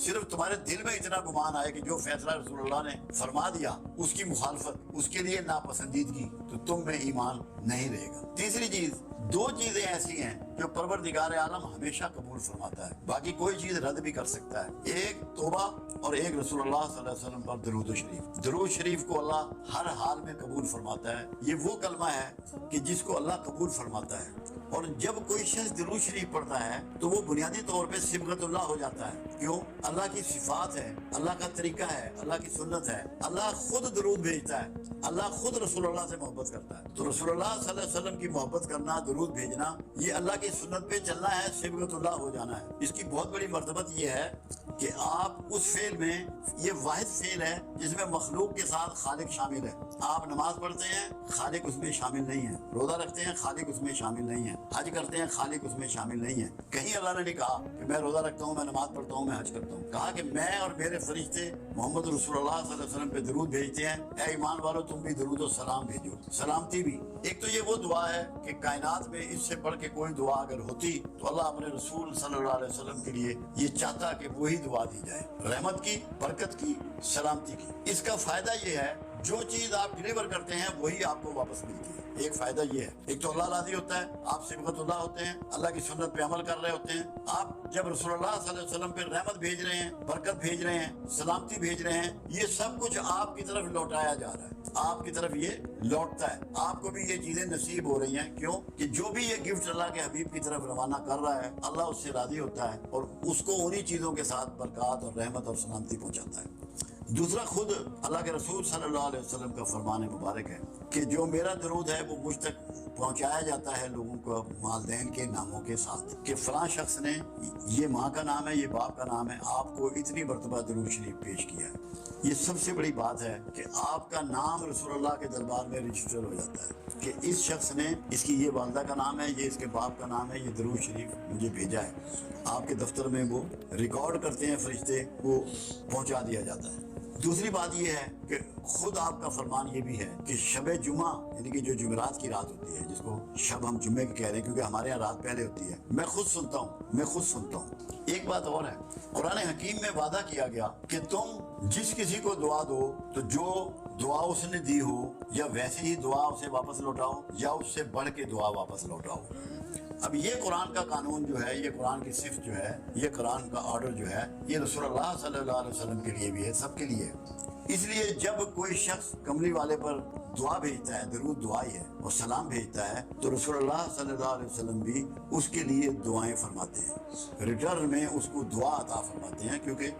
صرف تمہارے دل میں اتنا گمان آئے کہ جو فیصلہ رسول اللہ نے فرما دیا اس کی مخالفت، اس کے لیے ناپسندیدگی، تو تم میں ایمان نہیں رہے گا۔ تیسری چیز، دو چیزیں ایسی ہیں جو پروردگار عالم ہمیشہ قبول فرماتا ہے، باقی کوئی چیز رد بھی کر سکتا ہے، ایک توبہ اور ایک رسول اللہ صلی اللہ علیہ وسلم پر درود و شریف۔ درود شریف کو اللہ ہر حال میں قبول فرماتا ہے، یہ وہ کلمہ ہے کہ جس کو اللہ قبول فرماتا ہے، اور جب کوئی شخص درود شریف پڑھتا ہے تو وہ بنیادی طور پہ صبغت اللہ ہو جاتا ہے۔ کیوں؟ اللہ کی صفات ہے، اللہ کا طریقہ ہے، اللہ کی سنت ہے، اللہ خود درود بھیجتا ہے، اللہ خود رسول اللہ سے محبت کرتا ہے، تو رسول اللہ صلی اللہ علیہ وسلم کی محبت کرنا، درود بھیجنا، یہ اللہ کی سنت پہ چلنا ہے، صبغت اللہ ہو جانا ہے۔ اس کی بہت بڑی مرتبت یہ ہے کہ آپ اس فعل میں، یہ واحد فعل ہے جس میں مخلوق کے ساتھ خالق شامل ہے۔ آپ نماز پڑھتے ہیں، خالق اس میں شامل نہیں ہے، روزہ رکھتے ہیں، خالق اس میں شامل نہیں ہے، حج کرتے ہیں، خالق اس میں شامل نہیں ہے۔ کہیں اللہ نے نہیں کہا کہ میں روزہ رکھتا ہوں، میں نماز پڑھتا ہوں، میں حج کرتا ہوں، کہا کہ میں اور میرے فرشتے محمد رسول اللہ صلی اللہ علیہ وسلم پہ درود بھیجتے ہیں، اے ایمان والو تم بھی درود و سلام بھیجو، سلامتی بھی۔ ایک تو یہ وہ دعا ہے کہ کائنات میں اس سے بڑھ کے کوئی دعا اگر ہوتی تو اللہ اپنے رسول صلی اللہ علیہ وسلم کے لیے یہ چاہتا کہ وہی دعا دی جائے، رحمت کی، برکت کی، سلامتی کی۔ اس کا فائدہ یہ ہے جو چیز آپ ڈلیور کرتے ہیں وہی آپ کو واپس ملتی ہے۔ ایک فائدہ یہ ہے، ایک تو اللہ راضی ہوتا ہے، آپ صبغت اللہ ہوتے ہیں، اللہ کی سنت پہ عمل کر رہے ہوتے ہیں۔ آپ جب رسول اللہ صلی اللہ علیہ وسلم پہ رحمت بھیج رہے ہیں، برکت بھیج رہے ہیں، سلامتی بھیج رہے ہیں، یہ سب کچھ آپ کی طرف لوٹایا جا رہا ہے، آپ کی طرف یہ لوٹتا ہے، آپ کو بھی یہ چیزیں نصیب ہو رہی ہیں۔ کیوں؟ کہ جو بھی یہ گفٹ اللہ کے حبیب کی طرف روانہ کر رہا ہے، اللہ اس سے راضی ہوتا ہے اور اس کو انہی چیزوں کے ساتھ برکات اور رحمت اور سلامتی پہنچاتا ہے۔ دوسرا، خود اللہ کے رسول صلی اللہ علیہ وسلم کا فرمان مبارک ہے کہ جو میرا درود ہے وہ مجھ تک پہنچایا جاتا ہے لوگوں کو والدین کے ناموں کے ساتھ، کہ فلاں شخص نے، یہ ماں کا نام ہے، یہ باپ کا نام ہے، آپ کو اتنی مرتبہ درود شریف پیش کیا ہے۔ یہ سب سے بڑی بات ہے کہ آپ کا نام رسول اللہ کے دربار میں رجسٹر ہو جاتا ہے کہ اس شخص نے، اس کی یہ والدہ کا نام ہے، یہ اس کے باپ کا نام ہے، یہ درود شریف مجھے بھیجا ہے۔ آپ کے دفتر میں وہ ریکارڈ کرتے ہیں فرشتے، وہ پہنچا دیا جاتا ہے۔ دوسری بات یہ ہے کہ خود آپ کا فرمان یہ بھی ہے کہ شب جمعہ، یعنی کہ جو جمعرات کی رات ہوتی ہے، جس کو شب ہم جمعے کی کہہ رہے ہیں کیونکہ ہمارے یہاں رات پہلے ہوتی ہے، میں خود سنتا ہوں۔ ایک بات اور ہے، قرآن حکیم میں وعدہ کیا گیا کہ تم جس کسی کو دعا دو تو جو دعا اس نے دی ہو یا ویسی ہی دعا اسے واپس لوٹاؤ یا اس سے بڑھ کے دعا واپس لوٹاؤ۔ اب یہ قرآن کا قانون جو ہے، یہ قرآن کی صفت جو ہے، یہ قرآن کا آرڈر جو ہے، یہ رسول اللہ صلی اللہ علیہ وسلم کے لیے بھی ہے، سب کے لیے۔ اس لیے جب کوئی شخص کملی والے پر دعا بھیجتا ہے، درود دعا ہی ہے، اور سلام بھیجتا ہے، تو رسول اللہ صلی اللہ علیہ وسلم بھی اس کے لیے دعائیں فرماتے ہیں، ریٹرن میں اس کو دعا عطا فرماتے ہیں، کیونکہ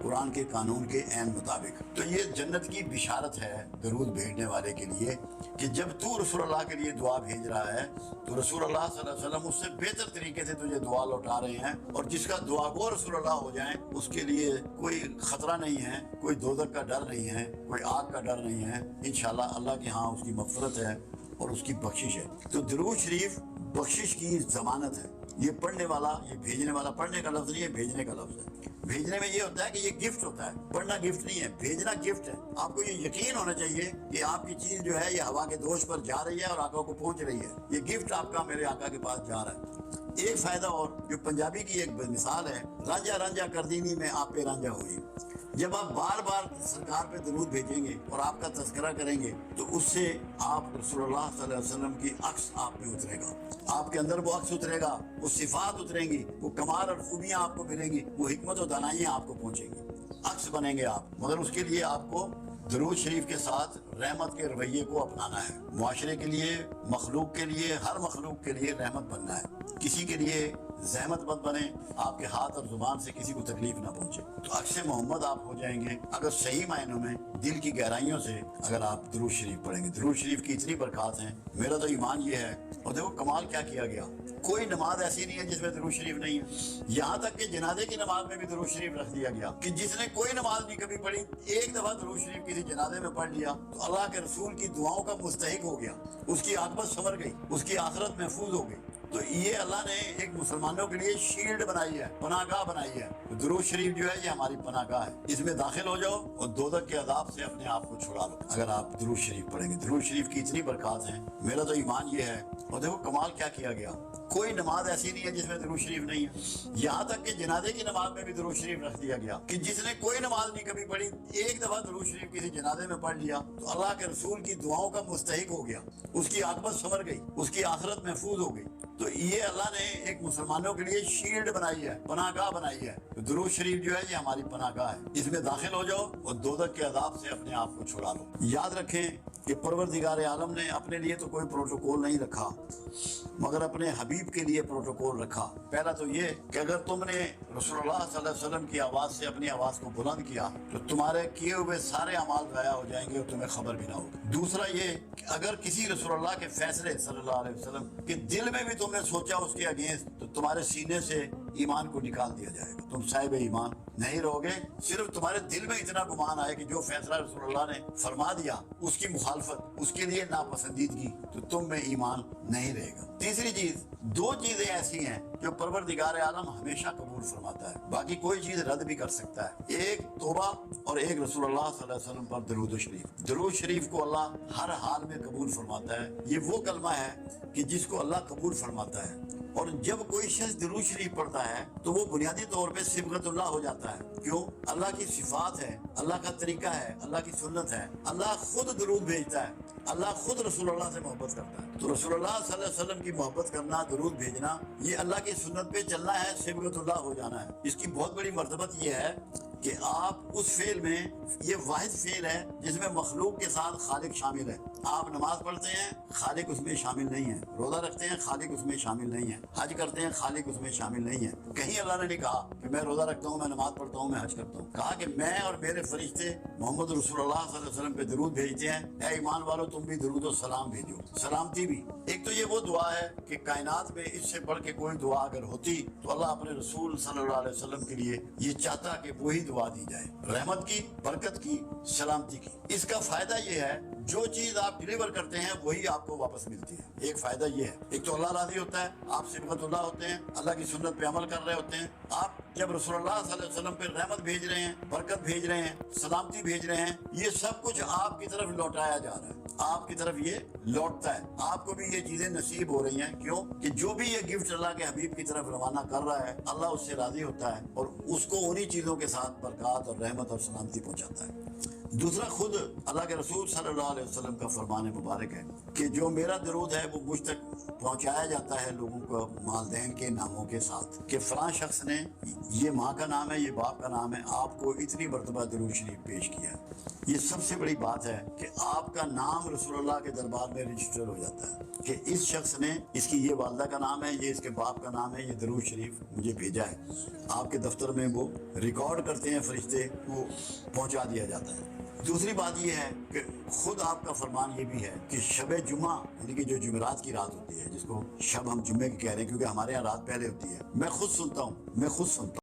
قرآن کے قانون کے عین مطابق۔ تو یہ جنت کی بشارت ہے درود بھیجنے والے کے لیے کہ جب تو رسول اللہ کے لیے دعا بھیج رہا ہے تو رسول اللہ صلی اللہ علیہ وسلم اس سے بہتر طریقے سے تجھے دعا لوٹا رہے ہیں، اور جس کا دعا گو رسول اللہ ہو جائیں اس کے لیے کوئی خطرہ نہیں ہے، کوئی دوزخ کا ڈر نہیں ہے، کوئی آگ کا ڈر نہیں ہے، انشاءاللہ اللہ کے ہاں اس کی مغفرت ہے اور اس کی بخشش ہے۔ تو درود شریف بخشش کی ضمانت ہے۔ یہ پڑھنے والا، یہ بھیجنے والا، پڑھنے کا لفظ نہیں ہے، بھیجنے کا لفظ ہے۔ بھیجنے میں یہ ہوتا ہے کہ یہ گفٹ ہوتا ہے، پڑھنا گفٹ نہیں ہے، بھیجنا گفٹ ہے۔ آپ کو یہ یقین ہونا چاہیے کہ آپ کی چیز جو ہے یہ ہوا کے دوش پر جا رہی ہے اور آقا کو پہنچ رہی ہے، یہ گفٹ آپ کا میرے آقا کے پاس جا رہا ہے۔ ایک فائدہ اور جو پنجابی کی ایک مثال ہے، رانجھا رانجھا کر دینی میں آپ پہ رانجھا ہوئی۔ جب آپ بار بار سرکار پہ درود بھیجیں گے اور آپ کا تذکرہ کریں گے تو اس سے آپ رسول اللہ صلی اللہ علیہ وسلم کی عکس آپ میں اترے گا، آپ کے اندر وہ عکس اترے گا، وہ صفات اتریں گی، وہ کمال اور خوبیاں آپ کو ملیں گی، وہ حکمت و دانائیاں آپ کو پہنچیں گی، عکس بنیں گے آپ۔ مگر اس کے لیے آپ کو درود شریف کے ساتھ رحمت کے رویے کو اپنانا ہے، معاشرے کے لیے، مخلوق کے لیے، ہر مخلوق کے لیے رحمت بننا ہے، کسی کے لیے زحمت مت بنے، آپ کے ہاتھ اور زبان سے کسی کو تکلیف نہ پہنچے، تو عکس محمد آپ ہو جائیں گے اگر صحیح معنوں میں دل کی گہرائیوں سے اگر آپ درود شریف پڑھیں گے۔ درود شریف کی اتنی برکات ہیں، میرا تو ایمان یہ ہے۔ اور دیکھو کمال کیا کیا گیا، کوئی نماز ایسی نہیں ہے جس میں درود شریف نہیں ہے، یہاں تک کہ جنازے کی نماز میں بھی درود شریف رکھ دیا گیا کہ جس نے کوئی نماز نہیں کبھی پڑھی، ایک دفعہ درود شریف کسی جنازے میں پڑھ لیا تو اللہ کے رسول کی دعاؤں کا مستحق ہو گیا، اس کی عاقبت سنور گئی، اس کی آخرت محفوظ ہو گئی۔ تو یہ اللہ نے ایک مسلمانوں کے لیے شیلڈ بنائی ہے, پناہ گاہ بنائی ہے. درود شریف جو ہے یہ ہماری پناہ گاہ ہے, اس میں داخل ہو جاؤ اور دوزخ کے عذاب سے اپنے آپ کو چھڑا لو اگر آپ درود شریف پڑھیں گے. درود شریف کی اتنی برکات ہیں, میرا تو ایمان یہ ہے. اور دیکھو کمال کیا کیا گیا, کوئی نماز ایسی نہیں ہے جس میں درود شریف نہیں ہے. یہاں تک کہ جنازے کی نماز میں بھی درود شریف رکھ دیا گیا کہ جس نے کوئی نماز نہیں کبھی پڑھی, ایک دفعہ درود شریف کسی جنازے میں پڑھ لیا تو اللہ کے رسول کی دعاؤں کا مستحق ہو گیا, اس کی عاقبت سنور گئی, اس کی آخرت محفوظ ہو گئی. تو یہ اللہ نے ایک مسلمانوں کے لیے شیلڈ بنائی ہے, پناہ گاہ بنائی ہے. درود شریف جو ہے یہ ہماری پناہ گاہ ہے, اس میں داخل ہو جاؤ اور دوزخ کے عذاب سے اپنے آپ کو چھڑا لو. یاد رکھیں کہ پروردگار عالم نے اپنے لیے تو کوئی پروٹوکول نہیں رکھا مگر اپنے حبیب کے لیے پروٹوکول رکھا. پہلا تو یہ کہ اگر تم نے رسول اللہ صلی اللہ علیہ وسلم کی آواز سے اپنی آواز کو بلند کیا تو تمہارے کیے ہوئے سارے اعمال ضائع ہو جائیں گے اور تمہیں خبر بھی نہ ہوگی. دوسرا یہ کہ اگر کسی رسول اللہ کے فیصلے صلی اللہ علیہ وسلم کے دل میں بھی تم نے سوچا اس کے اگینسٹ تو تمہارے سینے سے ایمان کو نکال دیا جائے گا, تم صاحب ایمان نہیں رہو گے. صرف تمہارے دل میں اتنا گمان آئے کہ جو فیصلہ رسول اللہ نے فرما دیا اس کی مخالفت, اس کے لیے ناپسندیدگی, تو تم میں ایمان نہیں رہے گا. تیسری چیز, دو چیزیں ایسی ہیں جو پروردگار عالم ہمیشہ قبول فرماتا ہے, باقی کوئی چیز رد بھی کر سکتا ہے. ایک توبہ اور ایک رسول اللہ صلی اللہ علیہ وسلم پر درود شریف. درود شریف کو اللہ ہر حال میں قبول فرماتا ہے. یہ وہ کلمہ ہے کہ جس کو اللہ قبول فرماتا ہے, اور جب کوئی شخص درود شریف پڑھتا ہے تو وہ بنیادی طور پہ صبغت اللہ ہو جاتا ہے. کیوں؟ اللہ کی صفات ہے, اللہ کا طریقہ ہے, اللہ کی سنت ہے. اللہ خود درود بھیجتا ہے, اللہ خود رسول اللہ سے محبت کرتا ہے. تو رسول اللہ صلی اللہ علیہ وسلم کی محبت کرنا, درود بھیجنا, یہ اللہ کی سنت پہ چلنا ہے, صبغت اللہ ہو جانا ہے. اس کی بہت بڑی مرتبت یہ ہے کہ آپ اس فعل میں, یہ واحد فعل ہے جس میں مخلوق کے ساتھ خالق شامل ہے. آپ نماز پڑھتے ہیں, خالق اس میں شامل نہیں ہے. روزہ رکھتے ہیں, خالق اس میں شامل نہیں ہے. حج کرتے ہیں, خالق اس میں شامل نہیں ہے. کہیں اللہ نے نہیں کہا کہ میں روزہ رکھتا ہوں, میں نماز پڑھتا ہوں, میں حج کرتا ہوں. کہا کہ میں اور میرے فرشتے محمد رسول اللہ صلی اللہ علیہ وسلم پہ درود بھیجتے ہیں. اے ایمان والو تم بھی درود و سلام بھیجو. سلامتی بھی ایک تو یہ وہ دعا ہے کہ کائنات میں اس سے بڑھ کے کوئی دعا اگر ہوتی تو اللہ اپنے رسول صلی اللہ علیہ وسلم کے لیے یہ چاہتا کہ وہی دعا دی جائے, رحمت کی, برکت کی, سلامتی کی. اس کا فائدہ یہ ہے جو چیز آپ ڈیلیور کرتے ہیں وہی آپ کو واپس ملتی ہے. ایک فائدہ یہ ہے, ایک تو اللہ راضی ہوتا ہے, آپ صبغت اللہ ہوتے ہیں, اللہ کی سنت پہ عمل کر رہے ہوتے ہیں. آپ جب رسول اللہ صلی اللہ علیہ وسلم پہ رحمت بھیج رہے ہیں, برکت بھیج رہے ہیں, سلامتی بھیج رہے ہیں, یہ سب کچھ آپ کی طرف لوٹایا جا رہا ہے, آپ کی طرف یہ لوٹتا ہے. آپ کو بھی یہ چیزیں نصیب ہو رہی ہیں. کیوں کہ جو بھی یہ گفٹ اللہ کے حبیب کی طرف روانہ کر رہا ہے اللہ اس سے راضی ہوتا ہے اور اس کو انہی چیزوں کے ساتھ برکات اور رحمت اور سلامتی پہنچاتا ہے. دوسرا, خود اللہ کے رسول صلی اللہ علیہ وسلم کا فرمان مبارک ہے کہ جو میرا درود ہے وہ مجھ تک پہنچایا جاتا ہے لوگوں کو والدین کے ناموں کے ساتھ, کہ فلاں شخص نے, یہ ماں کا نام ہے, یہ باپ کا نام ہے, آپ کو اتنی مرتبہ درود شریف پیش کیا ہے. یہ سب سے بڑی بات ہے کہ آپ کا نام رسول اللہ کے دربار میں رجسٹر ہو جاتا ہے کہ اس شخص نے, اس کی یہ والدہ کا نام ہے, یہ اس کے باپ کا نام ہے, یہ درود شریف مجھے بھیجا ہے. آپ کے دفتر میں وہ ریکارڈ کرتے ہیں فرشتے, وہ پہنچا دیا جاتا ہے. دوسری بات یہ ہے کہ خود آپ کا فرمان یہ بھی ہے کہ شب جمعہ یعنی کہ جو جمعرات کی رات ہوتی ہے, جس کو شب ہم جمعے کی کہہ رہے ہیں کیونکہ ہمارے یہاں رات پہلے ہوتی ہے, میں خود سنتا ہوں